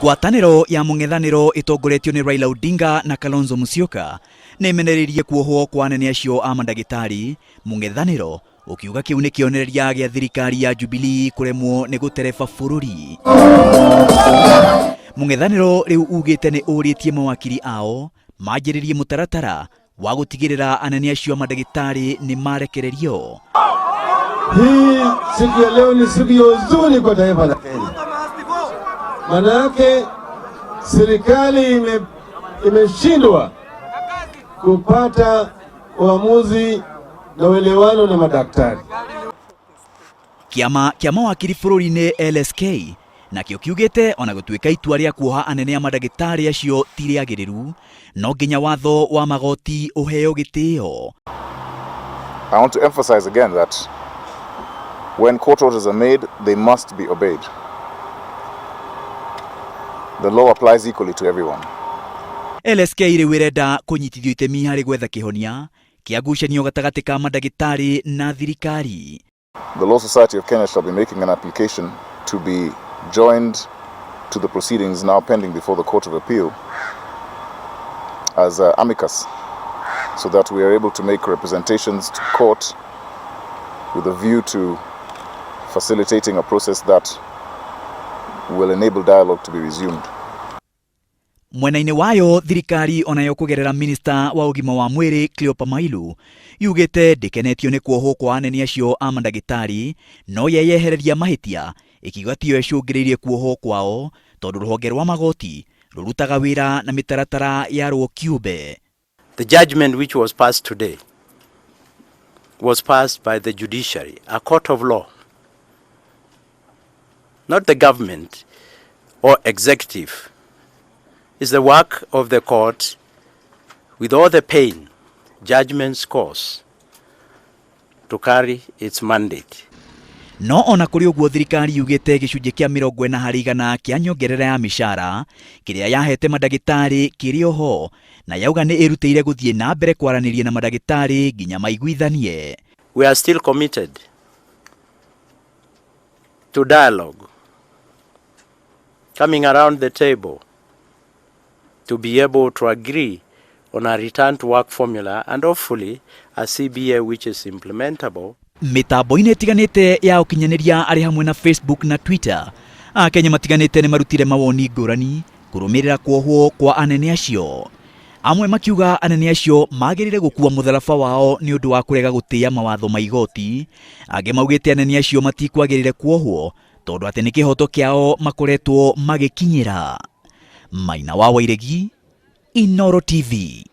Ngwatanĩro ya mũng'ethanĩro ĩtongoretio nĩ Raila Odinga na Kalonzo Musyoka nĩ imenereirie kuohwo kwa anene acio a mandagĩtarĩ, mũng'ethanĩro ũkiuga kĩu nĩ kĩonereria gĩa thirikari ya Jubilee kũremwo nĩ gũtereba bũrũri. Mũng'ethanĩro rĩu ugĩte nĩ ũrĩtie mawakiri ao manjĩrĩrie mũtaratara wa gũtigĩrĩra anene acio a mandagĩtarĩ nĩ marekererio. Hii siku ya leo ni siku ya huzuni kwa taifa la Kenya. Manake serikali imeshindwa kupata uamuzi na uelewano na madaktari. Kiama kĩa mawakiri bũrũri-inĩ LSK nakĩo kiugĩte ona gũtuĩka itua rĩa kuoha anene a mandagĩtarĩ acio ti rĩagĩrĩru, no nginya watho wa magoti ũheo gĩtĩo. I want to emphasize again that when court orders are made, they must be obeyed. The law applies equally to everyone. LSK rĩu ĩrenda kũnyitithio itemi harĩ gwetha kĩhonia kĩa ngucanio gatagatĩ ka mandagĩtarĩ na thirikari. The Law Society of Kenya shall be making an application to be joined to the proceedings now pending before the Court of Appeal as amicus, so that we are able to make representations to court with a view to facilitating a process that will enable dialogue to be resumed. Mwena-inĩ wayo thirikari onayo kũgerera minista wa ũgima wa mwĩrĩ Cleopa Mailu yugĩte ndĩkenetio nĩ kuohwo kwa anene acio a mandagĩtarĩ, no yeyehereria mahĩtia ĩkiuga tiyo ĩcũngĩrĩirie kuohwo kwao tondũ rũhonge rwa magoti rũrutaga wĩra na mĩtaratara yarwo kĩũmbe. The judgment which was passed today was passed by the judiciary, a court of law, not the government or executive. It's the work of the court, with all the pain judgments cause, to carry its mandate. No ona kũrĩ ũguo thirikari yugĩte gĩcunjĩ kĩa 40% kĩa nyongerera ya mĩcara kĩrĩa yahete mandagĩtarĩ kĩrĩ oho, na yauga nĩ ĩrutĩire gũthiĩ na mbere kwaranĩria na mandagĩtarĩ nginya maiguithanie. We are still committed to dialogue, coming around the table to be able to agree on a return to work formula and hopefully a CBA which is implementable. Mitambo-inĩ ĩtiganĩte ya ũkinyanĩria arĩ hamwe na Facebook na Twitter, Akenya matiganĩte nĩ marutire mawoni ngũrani kũrũmĩrĩra kuohwo kwa anene acio. Amwe makiuga anene acio magĩrĩire gũkua mũtharaba wao nĩ ũndũ wa kũrega gũtĩĩa mawatho ma igoti. Angĩ maugĩte anene acio matikwagĩrĩire kuohwo tondũ atĩ nĩ kĩhoto kĩao makoretwo magĩkinyĩra. Maina wa Wairegi, Inooro TV.